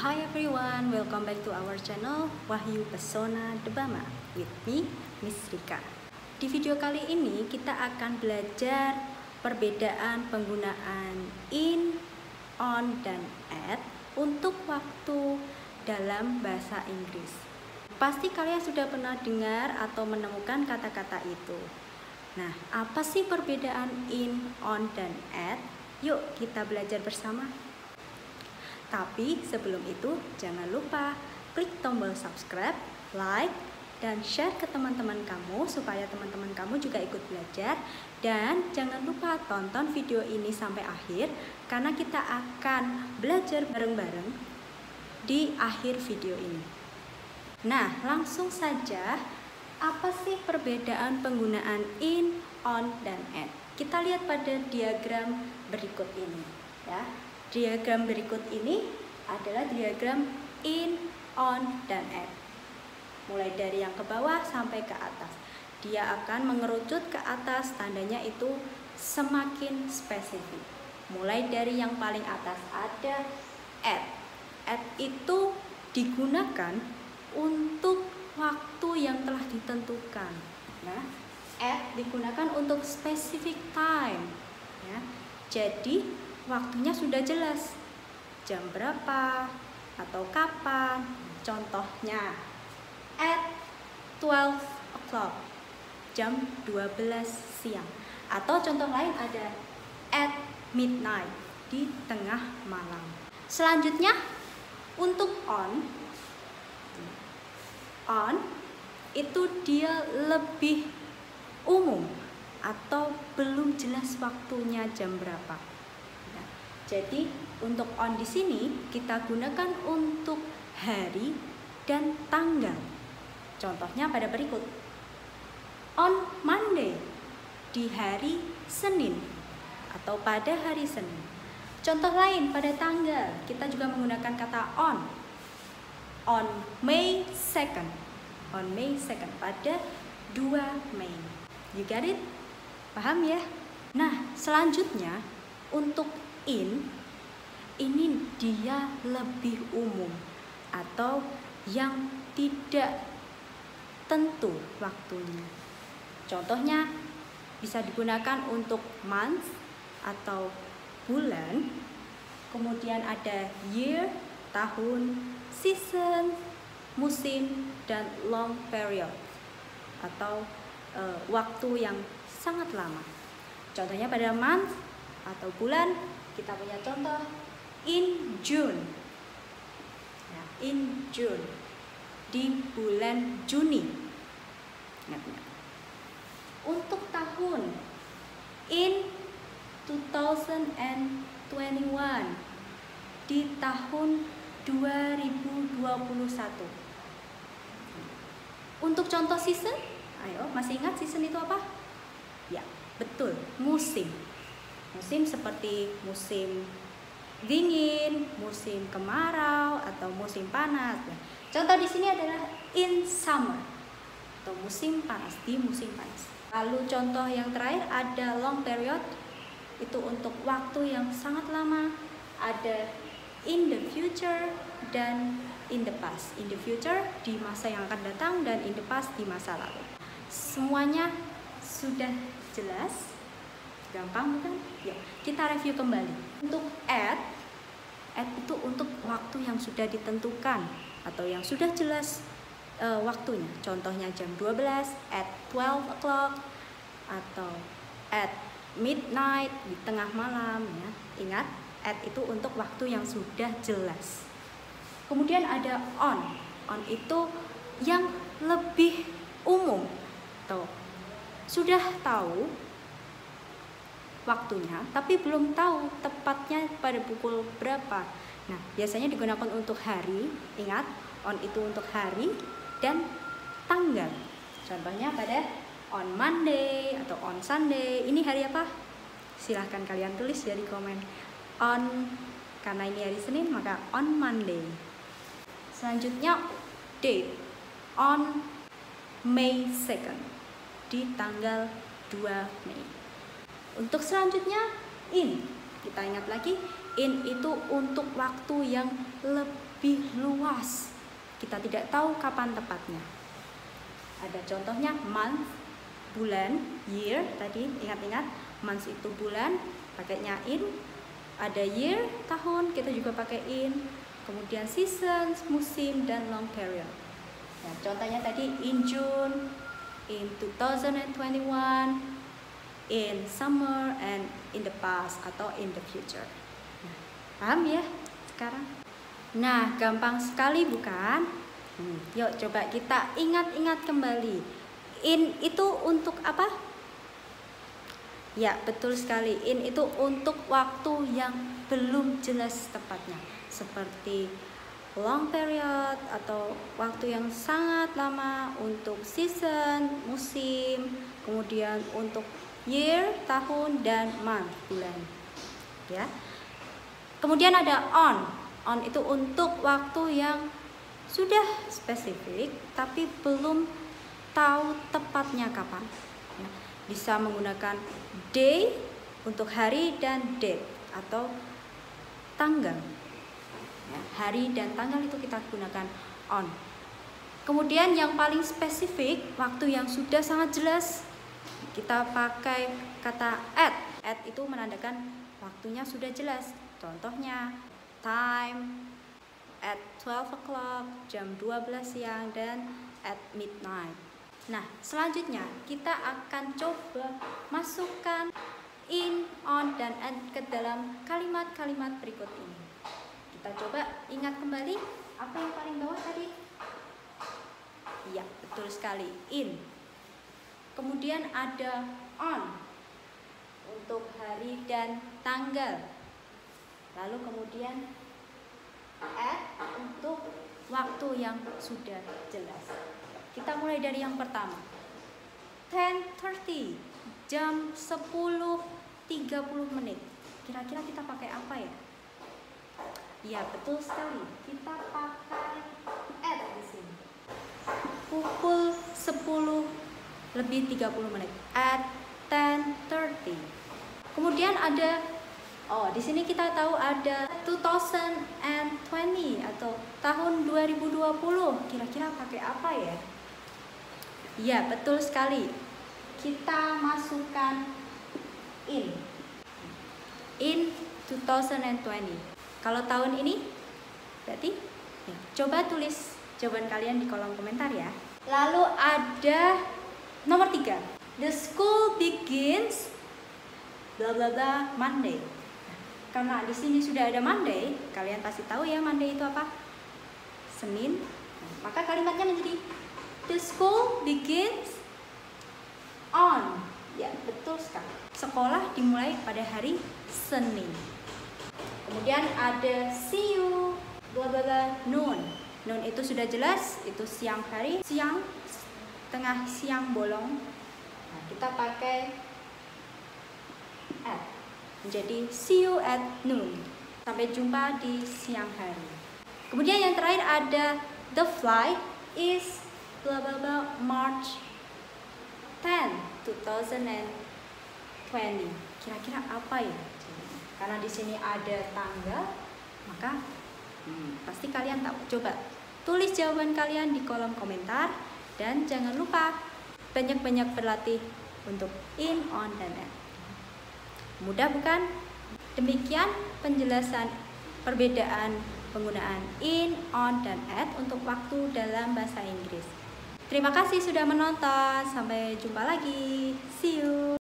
Hi everyone, welcome back to our channel Wahyu Pesona Debama with me, Miss Rika. Di video kali ini kita akan belajar perbedaan penggunaan in, on, dan at untuk waktu dalam bahasa Inggris. Pasti kalian sudah pernah dengar atau menemukan kata-kata itu. Nah, apa sih perbedaan in, on, dan at? Yuk kita belajar bersama. Tapi sebelum itu jangan lupa klik tombol subscribe, like, dan share ke teman-teman kamu supaya teman-teman kamu juga ikut belajar. Dan jangan lupa tonton video ini sampai akhir karena kita akan belajar bareng-bareng di akhir video ini. Nah, langsung saja, apa sih perbedaan penggunaan in, on, dan at? Kita lihat pada diagram berikut ini ya. Diagram berikut ini adalah diagram in, on, dan at. Mulai dari yang ke bawah sampai ke atas. Dia akan mengerucut ke atas, tandanya itu semakin spesifik. Mulai dari yang paling atas ada at. At itu digunakan untuk waktu yang telah ditentukan. Nah, at digunakan untuk specific time. Ya. Jadi waktunya sudah jelas, jam berapa atau kapan. Contohnya at 12 o'clock, jam 12 siang. Atau contoh lain ada at midnight, di tengah malam. Selanjutnya untuk on itu dia lebih umum atau belum jelas waktunya jam berapa. Jadi untuk on di sini kita gunakan untuk hari dan tanggal. Contohnya pada berikut. On Monday, di hari Senin atau pada hari Senin. Contoh lain pada tanggal, kita juga menggunakan kata on. On May 2nd. On May 2nd, pada 2 Mei. You get it? Paham ya? Nah, selanjutnya untuk in, ini dia lebih umum atau yang tidak tentu waktunya. Contohnya bisa digunakan untuk month atau bulan, kemudian ada year, tahun, season, musim, dan long period atau waktu yang sangat lama. Contohnya pada month atau bulan, kita punya contoh in June. Nah, in June, di bulan Juni. Untuk tahun, in 2021, di tahun 2021. Untuk contoh season, ayo, masih ingat season itu apa? Ya, betul, musim. Musim seperti musim dingin, musim kemarau, atau musim panas. Contoh di sini adalah in summer atau musim panas, di musim panas. Lalu contoh yang terakhir ada long period, itu untuk waktu yang sangat lama. Ada in the future dan in the past. In the future di masa yang akan datang, dan in the past di masa lalu. Semuanya sudah jelas? Gampang bukan? Ya, kita review kembali. Untuk at itu untuk waktu yang sudah ditentukan atau yang sudah jelas waktunya. Contohnya jam 12, at 12 o'clock, atau at midnight, di tengah malam ya. Ingat, at itu untuk waktu yang sudah jelas. Kemudian ada on. On itu yang lebih umum. Tuh, sudah tahu waktunya, tapi belum tahu tepatnya pada pukul berapa. Nah, biasanya digunakan untuk hari. Ingat, on itu untuk hari dan tanggal. Contohnya pada on Monday atau on Sunday. Ini hari apa? Silahkan kalian tulis dari komen. On, karena ini hari Senin, maka on Monday. Selanjutnya date. On May 2nd, di tanggal 2 Mei. Untuk selanjutnya in, kita ingat lagi, in itu untuk waktu yang lebih luas. Kita tidak tahu kapan tepatnya. Ada contohnya month, bulan, year tadi, ingat-ingat month itu bulan, pakainya in. Ada year, tahun, kita juga pakai in. Kemudian seasons, musim, dan long period. Nah, contohnya tadi in June, in 2021, in summer, and in the past atau in the future. Nah, paham ya sekarang? Nah, gampang sekali bukan? Yuk coba kita ingat-ingat kembali. In itu untuk apa? Ya, betul sekali. In itu untuk waktu yang belum jelas tepatnya. Seperti long period atau waktu yang sangat lama, untuk season, musim, kemudian untuk year, tahun, dan month, bulan. Ya. Kemudian ada on. On itu untuk waktu yang sudah spesifik tapi belum tahu tepatnya kapan. Ya. Bisa menggunakan day untuk hari dan date atau tanggal. Ya, hari dan tanggal itu kita gunakan on. Kemudian yang paling spesifik, waktu yang sudah sangat jelas, kita pakai kata at. At itu menandakan waktunya sudah jelas. Contohnya time, at 12 o'clock, jam 12 siang, dan at midnight. Nah, selanjutnya kita akan coba masukkan in, on, dan at ke dalam kalimat-kalimat berikut ini. Kita coba ingat kembali apa yang paling bawah tadi. Iya, betul sekali, in. Kemudian ada on untuk hari dan tanggal. Lalu kemudian at untuk waktu yang sudah jelas. Kita mulai dari yang pertama. 10:30, jam 10.30 menit. Kira-kira kita pakai apa ya? Ya, betul sekali. Kita pakai at di sini. Pukul 10:30 menit. At 10:30. Kemudian ada di sini kita tahu ada 2020 atau tahun 2020. Kira-kira pakai apa ya? Ya, betul sekali. Kita masukkan in. In 2020. Kalau tahun ini berarti ya, coba tulis jawaban kalian di kolom komentar ya. Lalu ada nomor 3. The school begins bla bla bla Monday. Karena di sini sudah ada Monday, kalian pasti tahu ya Monday itu apa? Senin. Maka kalimatnya menjadi the school begins on. Ya, betul sekali. Sekolah dimulai pada hari Senin. Kemudian ada see you bla bla bla noon. Noon itu sudah jelas, itu siang hari, siang, tengah siang bolong. Nah, kita pakai at. Menjadi see you at noon. Sampai jumpa di siang hari. Kemudian yang terakhir ada the flight is bla bla bla March 10, 2020. Kira-kira apa ya? Karena di sini ada tanggal, maka pasti kalian tahu. Coba tulis jawaban kalian di kolom komentar dan jangan lupa banyak-banyak berlatih untuk in, on, dan at. Mudah bukan? Demikian penjelasan perbedaan penggunaan in, on, dan at untuk waktu dalam bahasa Inggris. Terima kasih sudah menonton. Sampai jumpa lagi. See you.